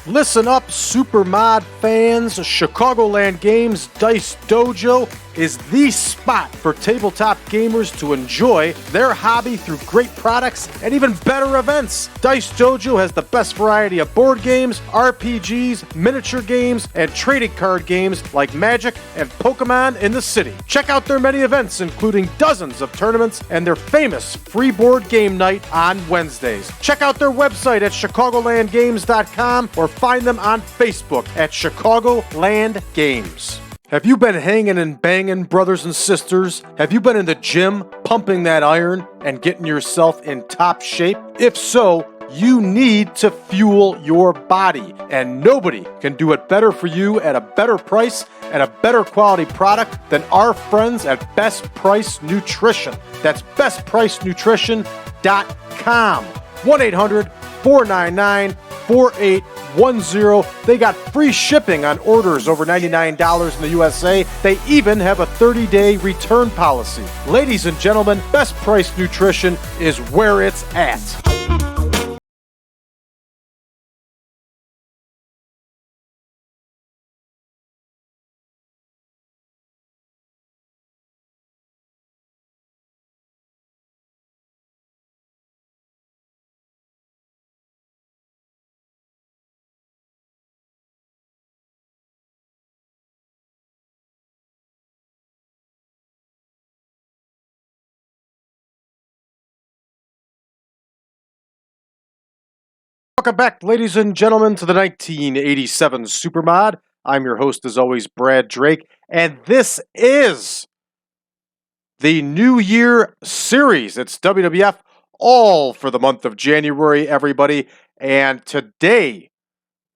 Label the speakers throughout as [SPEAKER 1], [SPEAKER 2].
[SPEAKER 1] Listen up, Supermod fans. Chicagoland Games Dice Dojo is the spot for tabletop gamers to enjoy their hobby through great products and even better events. Dice Dojo has the best variety of board games, RPGs, miniature games, and trading card games like Magic and Pokemon in the city. Check out their many events, including dozens of tournaments and their famous free board game night on Wednesdays. Check out their website at chicagolandgames.com or find them on Facebook at Chicagoland Games. Have you been hanging and banging, brothers and sisters? Have you been in the gym, pumping that iron, and getting yourself in top shape? If so, you need to fuel your body, and nobody can do it better for you at a better price and a better quality product than our friends at Best Price Nutrition. That's bestpricenutrition.com. 1-800-499-4810. They got free shipping on orders over $99 in the USA. They even have a 30-day return policy. Ladies and gentlemen, Best Price Nutrition is where it's at. Welcome back, ladies and gentlemen, to the 1987 Supermod. I'm your host, as always, Brad Drake, and this is the New Year series. It's WWF, all for the month of January, everybody. And today,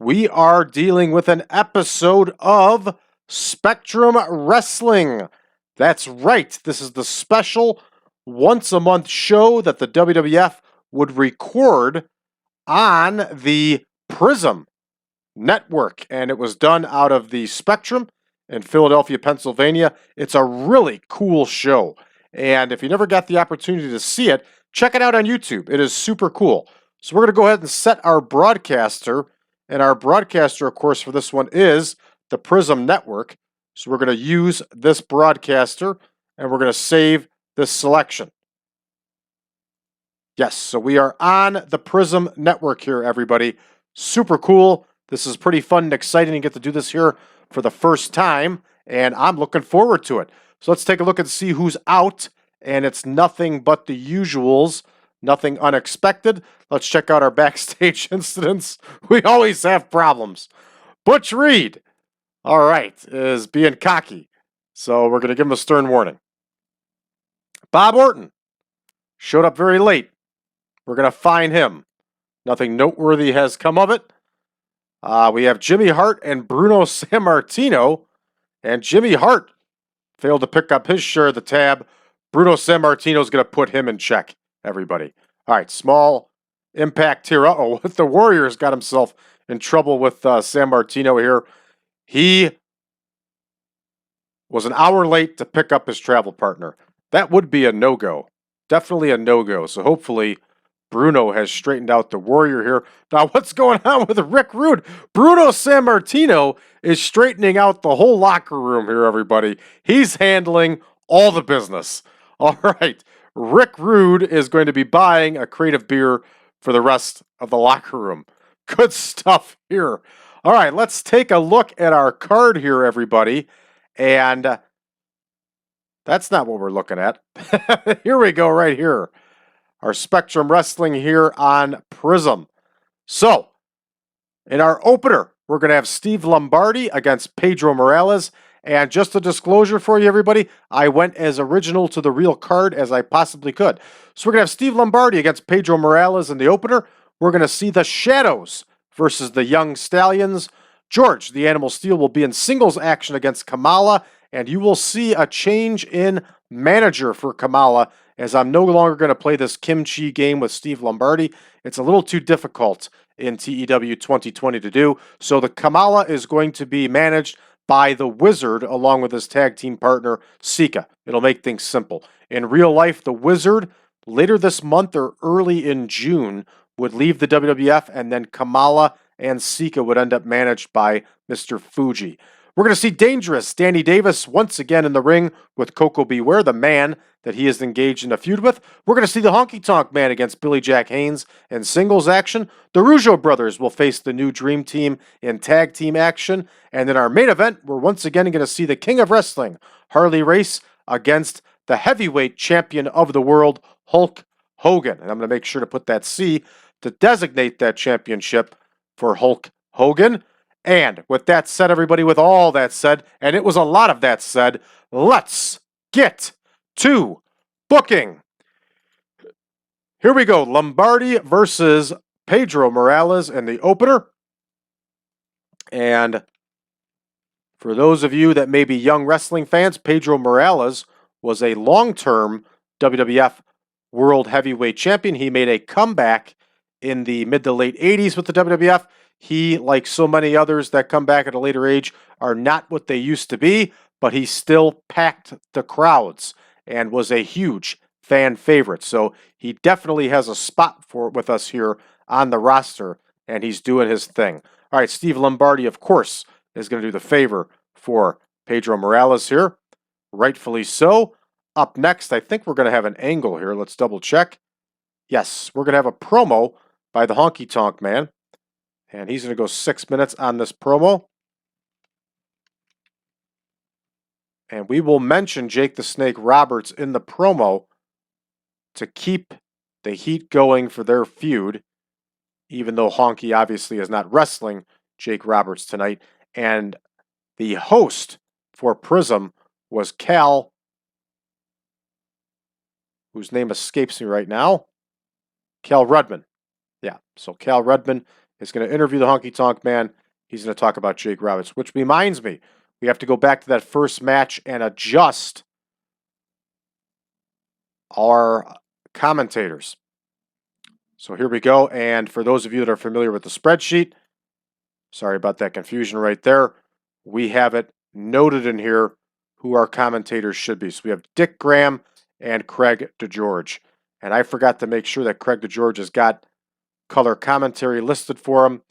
[SPEAKER 1] we are dealing with an episode of Spectrum Wrestling. That's right, this is the special once-a-month show that the WWF would record on the PRISM Network, and it was done out of the Spectrum in Philadelphia, Pennsylvania. It's a really cool show, and if you never got the opportunity to see it, check it out on YouTube. It is super cool. So we're going to go ahead and set our broadcaster, and our broadcaster, of course, for this one is the PRISM Network. So we're going to use this broadcaster, and we're going to save this selection. Yes, so we are on the PRISM Network here, everybody. Super cool. This is pretty fun and exciting to get to do this here for the first time, and I'm looking forward to it. So let's take a look and see who's out, and it's nothing but the usuals, nothing unexpected. Let's check out our backstage incidents. We always have problems. Butch Reed, all right, is being cocky, so we're going to give him a stern warning. Bob Orton showed up very late. We're going to fine him. Nothing noteworthy has come of it. We have Jimmy Hart and Bruno Sammartino. And Jimmy Hart failed to pick up his share of the tab. Bruno Sammartino is going to put him in check, everybody. All right, small impact here. Uh-oh, the Warriors got himself in trouble with Sammartino here. He was an hour late to pick up his travel partner. That would be a no-go. Definitely a no-go. So hopefully Bruno has straightened out the Warrior here. Now, what's going on with Rick Rude? Bruno Sammartino is straightening out the whole locker room here, everybody. He's handling all the business. All right. Rick Rude is going to be buying a crate of beer for the rest of the locker room. Good stuff here. All right, let's take a look at our card here, everybody. And that's not what we're looking at. Here we go, right here. Our Spectrum Wrestling here on PRISM. So, in our opener, we're going to have Steve Lombardi against Pedro Morales. And just a disclosure for you, everybody, I went as original to the real card as I possibly could. So we're going to have Steve Lombardi against Pedro Morales in the opener. We're going to see the Shadows versus the Young Stallions. George, the Animal Steele, will be in singles action against Kamala. And you will see a change in manager for Kamala, as I'm no longer going to play this kimchi game with Steve Lombardi. It's a little too difficult in TEW 2020 to do. So the Kamala is going to be managed by the Wizard along with his tag team partner, Sika. It'll make things simple. In real life, the Wizard, later this month or early in June, would leave the WWF, and then Kamala and Sika would end up managed by Mr. Fuji. We're going to see Dangerous Danny Davis once again in the ring with Koko Beware, the man that he is engaged in a feud with. We're going to see the Honky Tonk Man against Billy Jack Haynes in singles action. The Rougeau brothers will face the new Dream Team in tag team action. And in our main event, we're once again going to see the King of Wrestling, Harley Race, against the heavyweight champion of the world, Hulk Hogan. And I'm going to make sure to put that C to designate that championship for Hulk Hogan. And with that said, everybody, with all that said, and it was a lot of that said, let's get to booking. Here we go. Lombardi versus Pedro Morales in the opener. And for those of you that may be young wrestling fans, Pedro Morales was a long-term WWF World Heavyweight Champion. He made a comeback in the mid to late 80s with the WWF. He, like so many others that come back at a later age, are not what they used to be, but he still packed the crowds and was a huge fan favorite. So he definitely has a spot with us here on the roster, and he's doing his thing. All right, Steve Lombardi, of course, is going to do the favor for Pedro Morales here. Rightfully so. Up next, I think we're going to have an angle here. Let's double check. Yes, we're going to have a promo by the Honky Tonk Man. And he's going to go 6 minutes on this promo. And we will mention Jake the Snake Roberts in the promo to keep the heat going for their feud, even though Honky obviously is not wrestling Jake Roberts tonight. And the host for PRISM was Cal, whose name escapes me right now. Cal Rudman. Yeah, so Cal Rudman is going to interview the Honky Tonk Man. He's going to talk about Jake Roberts, which reminds me, we have to go back to that first match and adjust our commentators. So here we go. And for those of you that are familiar with the spreadsheet, sorry about that confusion right there. We have it noted in here who our commentators should be. So we have Dick Graham and Craig DeGeorge. And I forgot to make sure that Craig DeGeorge has got color commentary listed for him,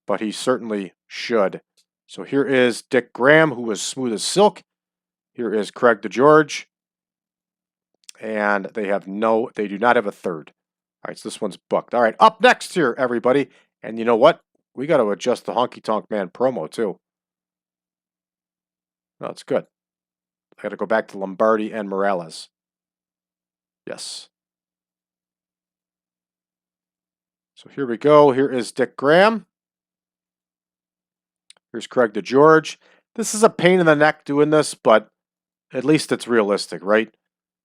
[SPEAKER 1] but he certainly should. So here is Dick Graham, who is smooth as silk. Here is Craig DeGeorge. And they do not have a third. All right, so this one's booked. All right, up next here, everybody. And you know what? We got to adjust the Honky Tonk Man promo, too. No, it's good. I got to go back to Lombardi and Morales. Yes. So here we go. Here is Dick Graham. Here's Craig DeGeorge. This is a pain in the neck doing this, but at least it's realistic, right?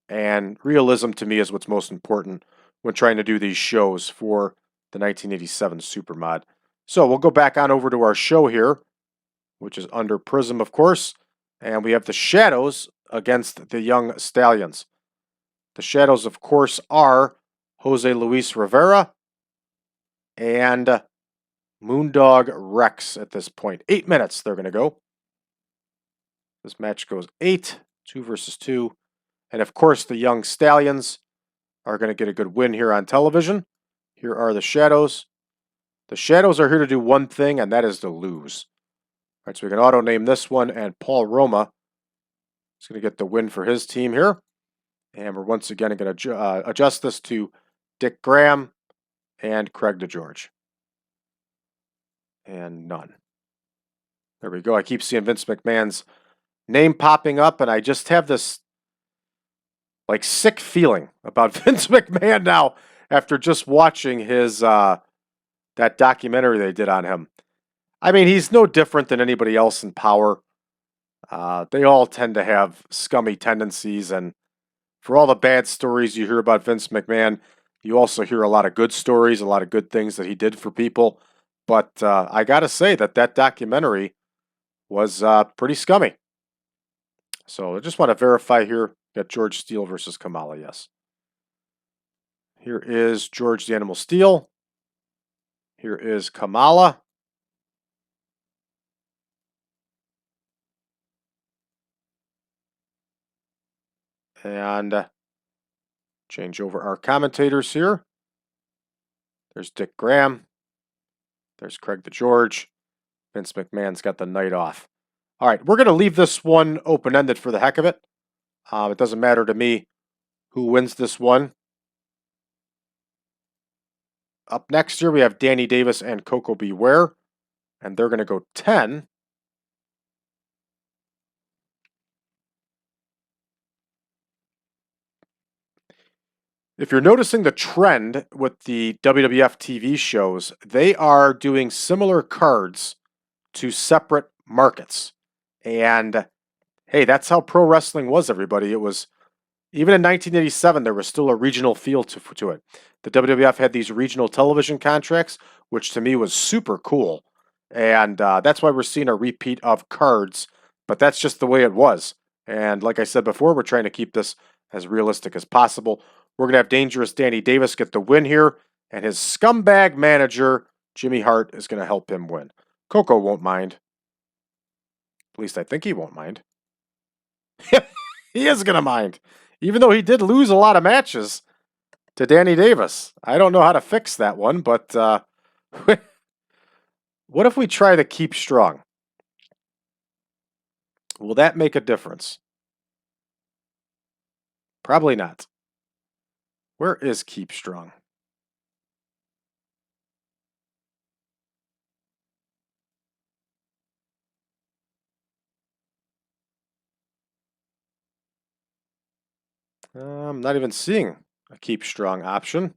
[SPEAKER 1] And realism to me is what's most important when trying to do these shows for the 1987 Supermod. So we'll go back on over to our show here, which is under PRISM, of course. And we have the Shadows against the Young Stallions. The Shadows, of course, are Jose Luis Rivera and Moondog Rex at this point. 8 minutes they're going to go. This match goes 8, 2 versus 2. And of course, the Young Stallions are going to get a good win here on television. Here are the Shadows. The Shadows are here to do one thing, and that is to lose. All right, so we can auto-name this one, and Paul Roma is going to get the win for his team here. And we're once again going to adjust this to Dick Graham and Craig DeGeorge. And none. There we go. I keep seeing Vince McMahon's name popping up, and I just have this like sick feeling about Vince McMahon now after just watching his that documentary they did on him. I mean, he's no different than anybody else in power. They all tend to have scummy tendencies, and for all the bad stories you hear about Vince McMahon, you also hear a lot of good stories, a lot of good things that he did for people. But I got to say that documentary was pretty scummy. So I just want to verify here that George Steele versus Kamala, yes. Here is George the Animal Steele. Here is Kamala. And change over our commentators here. There's Dick Graham. There's Craig the George. Vince McMahon's got the night off. All right, we're going to leave this one open-ended for the heck of it. It doesn't matter to me who wins this one. Up next here, we have Danny Davis and Koko Ware, and they're going to go 10. If you're noticing the trend with the WWF TV shows, they are doing similar cards to separate markets. And hey, that's how pro wrestling was, everybody. It was, even in 1987, there was still a regional feel to it. The WWF had these regional television contracts, which to me was super cool. And that's why we're seeing a repeat of cards, but that's just the way it was. And like I said before, we're trying to keep this as realistic as possible. We're going to have Dangerous Danny Davis get the win here, and his scumbag manager, Jimmy Hart, is going to help him win. Koko won't mind. At least I think he won't mind. He is going to mind. Even though he did lose a lot of matches to Danny Davis. I don't know how to fix that one, but what if we try to keep strong? Will that make a difference? Probably not. Where is Keep Strong? I'm not even seeing a Keep Strong option.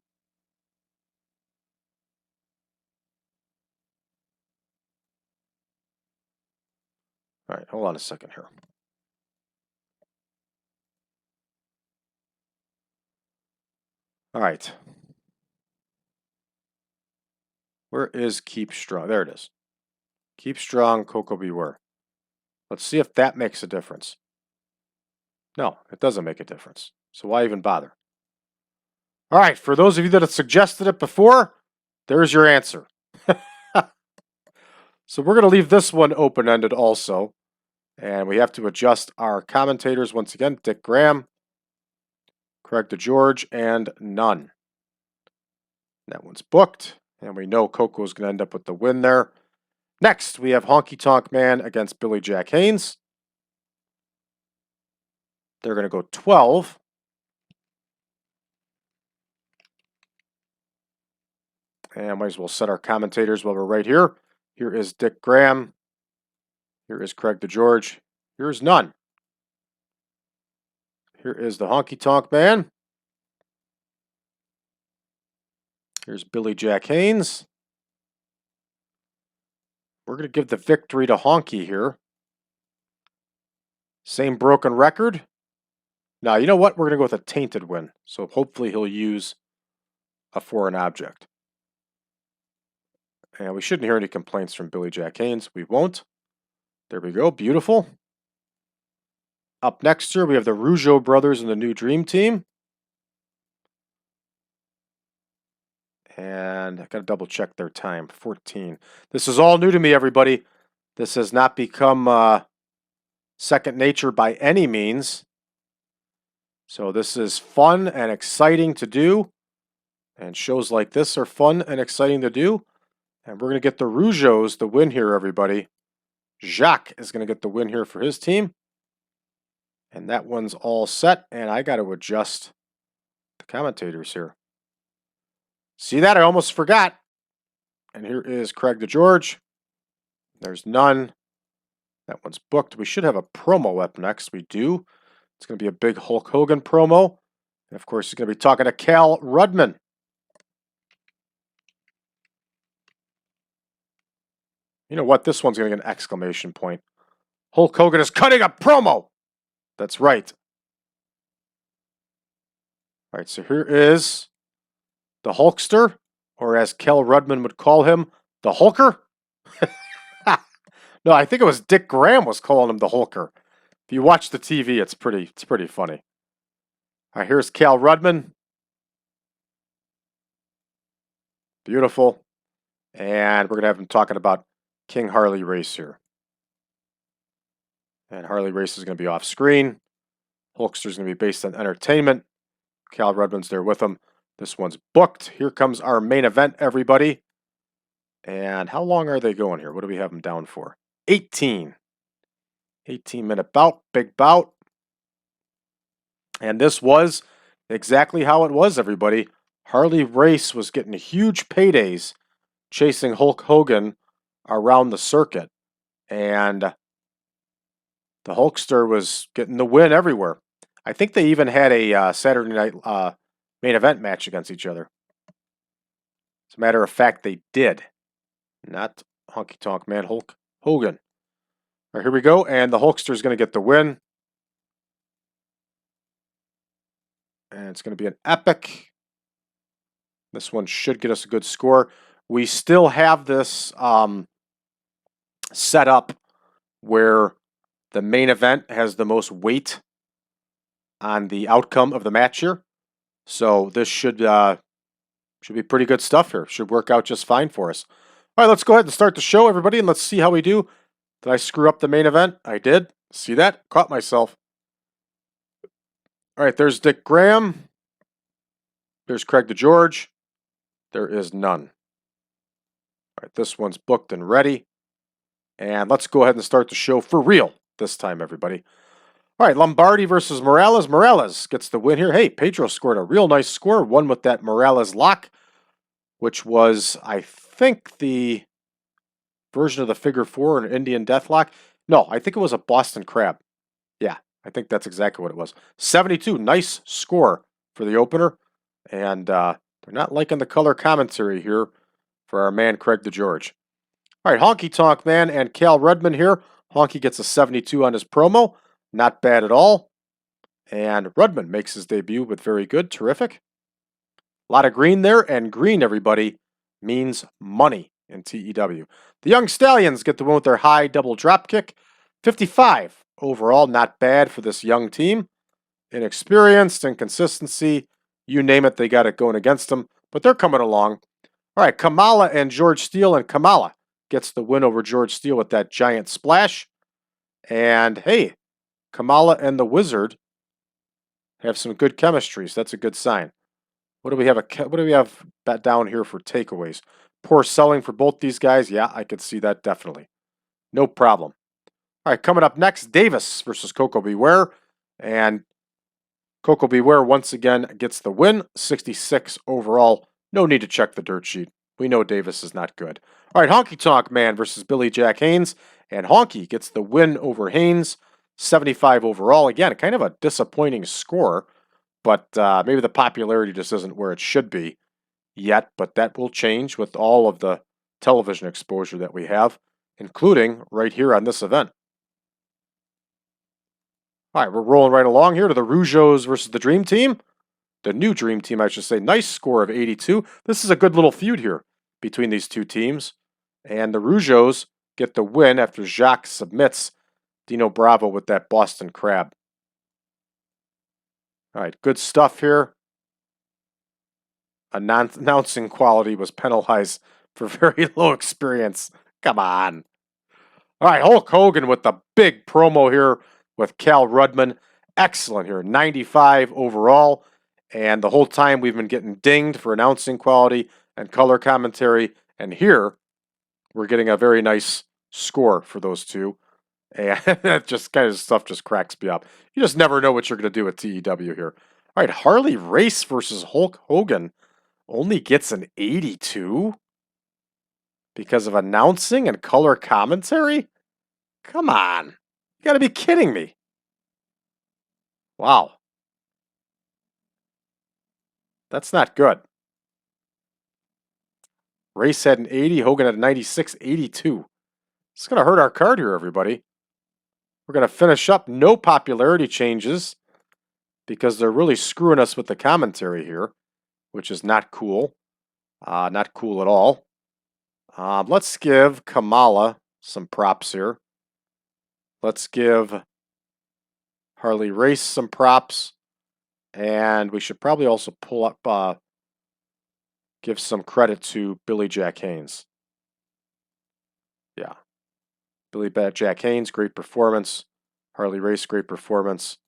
[SPEAKER 1] All right, hold on a second here. All right. Where is Keep Strong? There it is. Keep Strong, Koko Ware. Let's see if that makes a difference. No, it doesn't make a difference. So why even bother? All right, for those of you that have suggested it before, there's your answer. So we're going to leave this one open-ended also. And we have to adjust our commentators once again. Dick Graham, Craig DeGeorge, and none. That one's booked. And we know Koko is going to end up with the win there. Next, we have Honky Tonk Man against Billy Jack Haynes. They're going to go 12. And might as well set our commentators while we're right here. Here is Dick Graham. Here is Craig DeGeorge. Here's none. Here is the Honky Tonk Man. Here's Billy Jack Haynes. We're going to give the victory to Honky here. Same broken record. Now, you know what? We're going to go with a tainted win. So hopefully he'll use a foreign object. And we shouldn't hear any complaints from Billy Jack Haynes. We won't. There we go. Beautiful. Up next here, we have the Rougeau brothers and the New Dream Team. And I got to double check their time. 14. This is all new to me, everybody. This has not become second nature by any means. So this is fun and exciting to do. And shows like this are fun and exciting to do. And we're going to get the Rougeaus the win here, everybody. Jacques is going to get the win here for his team. And that one's all set. And I got to adjust the commentators here. See that? I almost forgot. And here is Craig DeGeorge. There's none. That one's booked. We should have a promo up next. We do. It's going to be a big Hulk Hogan promo. And of course, he's going to be talking to Cal Rudman. You know what? This one's going to get an exclamation point. Hulk Hogan is cutting a promo. That's right. All right, so here is the Hulkster, or as Cal Rudman would call him, the Hulker. No, I think it was Dick Graham was calling him the Hulker. If you watch the TV, it's pretty funny. All right, here's Cal Rudman. Beautiful. And we're going to have him talking about King Harley Race here. And Harley Race is going to be off screen. Hulkster is going to be based on entertainment. Cal Rudman's there with him. This one's booked. Here comes our main event, everybody. And how long are they going here? What do we have them down for? 18. 18-minute bout, big bout. And this was exactly how it was, everybody. Harley Race was getting huge paydays chasing Hulk Hogan around the circuit. And the Hulkster was getting the win everywhere. I think they even had a Saturday night main event match against each other. As a matter of fact, they did. Not Honky Tonk Man, Hulk Hogan. All right, here we go. And the Hulkster is going to get the win. And it's going to be an epic. This one should get us a good score. We still have this set up where the main event has the most weight on the outcome of the match here. So this should be pretty good stuff here. Should work out just fine for us. All right, let's go ahead and start the show, everybody, and let's see how we do. Did I screw up the main event? I did. See that? Caught myself. All right, there's Dick Graham. There's Craig DeGeorge. There is none. All right, this one's booked and ready. And let's go ahead and start the show for real this time, everybody. All right, Lombardi versus Morales. Morales gets the win here. Hey, Pedro scored a real nice score. Won with that Morales lock, which was, I think, the version of the figure four, an Indian deathlock. No, I think it was a Boston Crab. Yeah, I think that's exactly what it was. 72, nice score for the opener. And they're not liking the color commentary here for our man Craig DeGeorge. All right, Honky Tonk Man and Cal Rudman here. Honky gets a 72 on his promo. Not bad at all. And Rudman makes his debut with very good, terrific. A lot of green there, and green, everybody, means money in TEW. The Young Stallions get the win with their high double drop kick. 55 overall, not bad for this young team. Inexperienced, inconsistency, you name it, they got it going against them, but they're coming along. All right, Kamala and George Steele, and Kamala gets the win over George Steele with that giant splash. And hey, Kamala and the Wizard have some good chemistry, so that's a good sign. What do we have down here for takeaways? Poor selling for both these guys. Yeah, I could see that definitely. No problem. All right, coming up next, Davis versus Koko Beware. And Koko Beware once again gets the win. 66 overall. No need to check the dirt sheet. We know Davis is not good. All right, Honky Tonk Man versus Billy Jack Haynes. And Honky gets the win over Haynes. 75 overall. Again, kind of a disappointing score. But maybe the popularity just isn't where it should be yet. But that will change with all of the television exposure that we have, including right here on this event. All right, we're rolling right along here to the Rougeaus versus the Dream Team. The new Dream Team, I should say. Nice score of 82. This is a good little feud here between these two teams. And the Rougeaus get the win after Jacques submits Dino Bravo with that Boston Crab. All right, good stuff here. Announcing quality was penalized for very low experience. Come on. All right, Hulk Hogan with the big promo here with Cal Rudman. Excellent here, 95 overall. And the whole time we've been getting dinged for announcing quality and color commentary. And here, we're getting a very nice score for those two. And that just kind of stuff just cracks me up. You just never know what you're going to do with TEW here. All right, Harley Race versus Hulk Hogan only gets an 82 because of announcing and color commentary? Come on. You got to be kidding me. Wow. That's not good. Race had an 80, Hogan had a 96, 82. It's going to hurt our card here, everybody. We're going to finish up. No popularity changes because they're really screwing us with the commentary here, which is not cool. Not cool at all. Let's give Kamala some props here. Let's give Harley Race some props. And we should probably also pull up, give some credit to Billy Jack Haynes. Yeah. Billy Jack Haynes, great performance. Harley Race, great performance.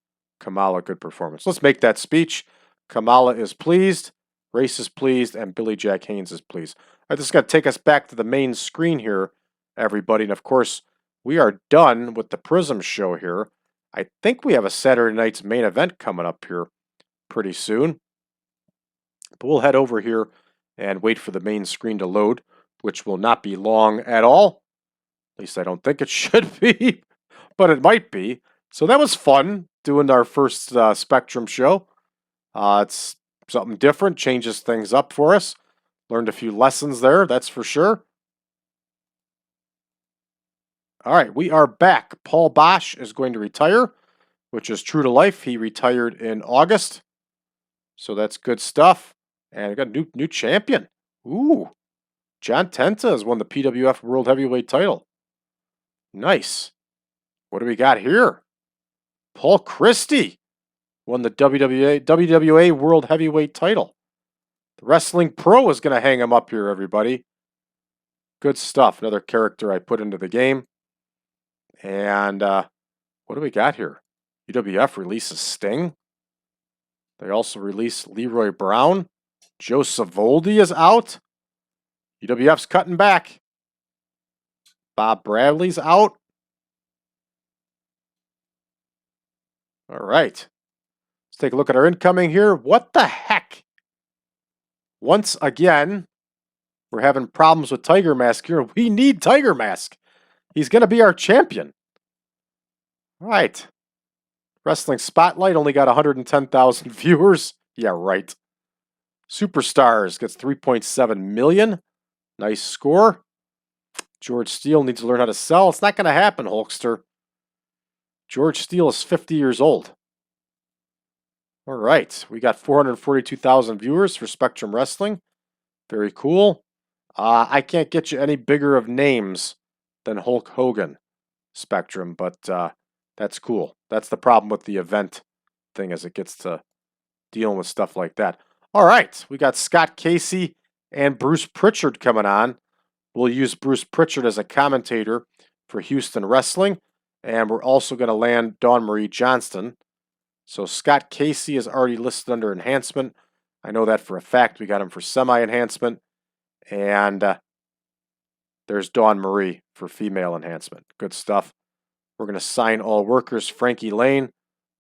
[SPEAKER 1] Kamala, good performance. Let's make that speech. Kamala is pleased. Race is pleased, and Billy Jack Haynes is pleased. I just got to take us back to the main screen here, everybody. And of course, we are done with the Prism show here. I think we have a Saturday night's main event coming up here pretty soon. But we'll head over here and wait for the main screen to load, which will not be long at all. At least I don't think it should be, but it might be. So that was fun doing our first Spectrum show. It's something different, changes things up for us. Learned a few lessons there, that's for sure. All right, we are back. Paul Bosch is going to retire, which is true to life. He retired in August, so that's good stuff. And we got a new champion. Ooh, John Tenta has won the PWF World Heavyweight title. Nice. What do we got here? Paul Christie won the WWA World Heavyweight title. The Wrestling Pro is going to hang him up here, everybody. Good stuff. Another character I put into the game. And what do we got here? WWF releases Sting. They also release Leroy Brown. Joe Savoldi is out. UWF's cutting back. Bob Bradley's out. All right. Let's take a look at our incoming here. What the heck? Once again, we're having problems with Tiger Mask here. We need Tiger Mask. He's going to be our champion. All right. Wrestling Spotlight only got 110,000 viewers. Yeah, right. Superstars gets 3.7 million. Nice score. George Steele needs to learn how to sell. It's not going to happen, Hulkster. George Steele is 50 years old. All right. We got 442,000 viewers for Spectrum Wrestling. Very cool. I can't get you any bigger of names than Hulk Hogan, Spectrum, but that's cool. That's the problem with the event thing as it gets to dealing with stuff like that. All right. We got Scott Casey and Bruce Pritchard coming on. We'll use Bruce Pritchard as a commentator for Houston Wrestling. And we're also going to land Dawn Marie Johnston. So Scott Casey is already listed under enhancement. I know that for a fact. We got him for semi-enhancement. And there's Dawn Marie for female enhancement. Good stuff. We're going to sign all workers. Frankie Lane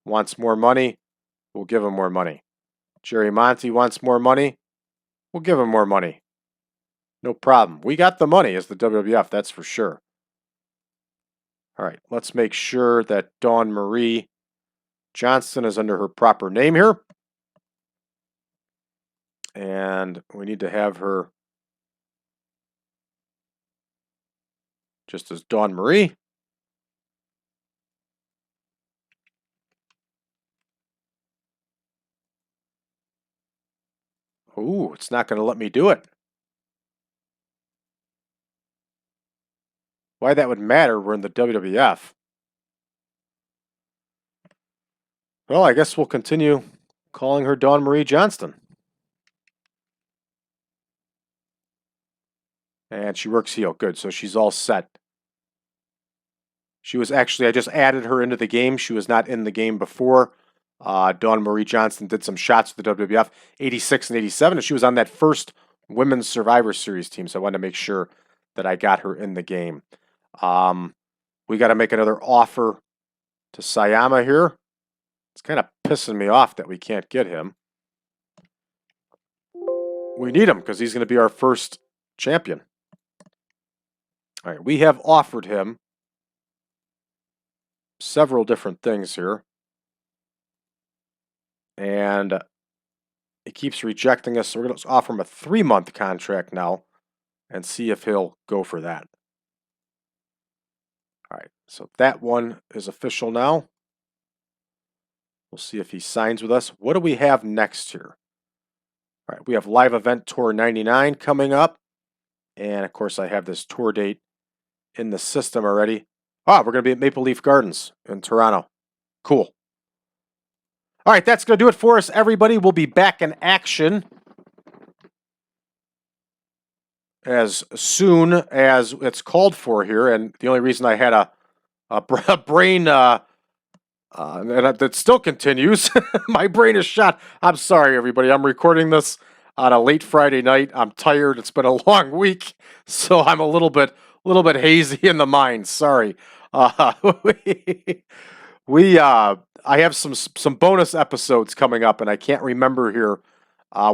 [SPEAKER 1] wants more money. We'll give him more money. Jerry Monty wants more money. We'll give him more money. No problem. We got the money as the WWF, that's for sure. All right, let's make sure that Dawn Marie Johnston is under her proper name here. And we need to have her just as Dawn Marie. Ooh, it's not going to let me do it. Why that would matter, we're in the WWF. Well, I guess we'll continue calling her Dawn Marie Johnston. And she works heel. Good, so she's all set. She was actually, I just added her into the game. She was not in the game before. Dawn Marie Johnston did some shots with the WWF, 86 and 87, and she was on that first Women's Survivor Series team, so I wanted to make sure that I got her in the game. We got to make another offer to Sayama here. It's kind of pissing me off that we can't get him. We need him because he's going to be our first champion. All right, we have offered him several different things here. And he keeps rejecting us, so we're going to offer him a 3-month contract now and see if he'll go for that. All right, so that one is official now. We'll see if he signs with us. What do we have next here? All right, we have Live Event Tour 99 coming up. And, of course, I have this tour date in the system already. We're going to be at Maple Leaf Gardens in Toronto. Cool. All right, that's going to do it for us, everybody. We'll be back in action as soon as it's called for here. And the only reason I had a brain and that still continues, my brain is shot. I'm sorry, everybody. I'm recording this on a late Friday night. I'm tired. It's been a long week, so I'm a little bit hazy in the mind. Sorry. Uh, I have some bonus episodes coming up, and I can't remember here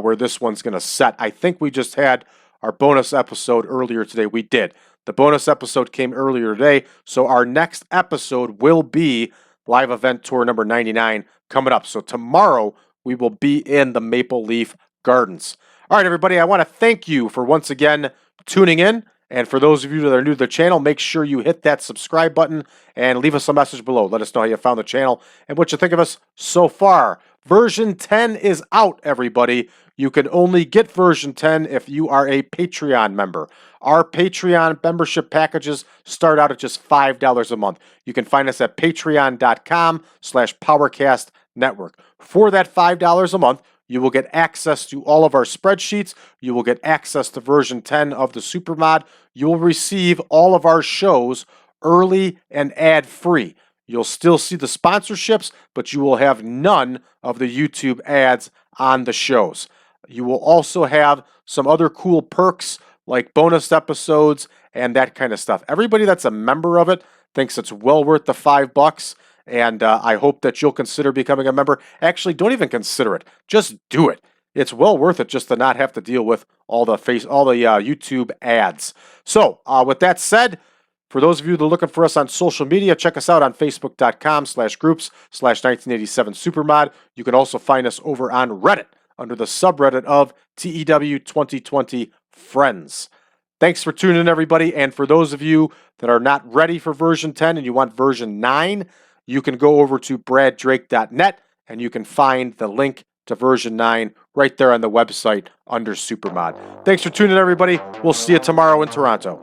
[SPEAKER 1] where this one's going to set. I think we just had our bonus episode earlier today. We did. The bonus episode came earlier today, so our next episode will be live event tour number 99 coming up. So tomorrow we will be in the Maple Leaf Gardens. All right, everybody, I want to thank you for once again tuning in. And for those of you that are new to the channel, make sure you hit that subscribe button and leave us a message below. Let us know how you found the channel and what you think of us so far. Version 10 is out, everybody. You can only get version 10 if you are a Patreon member. Our Patreon membership packages start out at just $5 a month. You can find us at patreon.com/PowerCastNetwork. For that $5 a month, you will get access to all of our spreadsheets. You will get access to version 10 of the Supermod. You will receive all of our shows early and ad-free. You'll still see the sponsorships, but you will have none of the YouTube ads on the shows. You will also have some other cool perks like bonus episodes and that kind of stuff. Everybody that's a member of it thinks it's well worth the $5. And I hope that you'll consider becoming a member. Actually, don't even consider it. Just do it. It's well worth it just to not have to deal with all the YouTube ads. So, with that said, for those of you that are looking for us on social media, check us out on Facebook.com/groups/1987Supermod. You can also find us over on Reddit under the subreddit of TEW 2020 Friends. Thanks for tuning in, everybody. And for those of you that are not ready for version 10 and you want version 9, you can go over to braddrake.net and you can find the link to version 9 right there on the website under Supermod. Thanks for tuning in, everybody. We'll see you tomorrow in Toronto.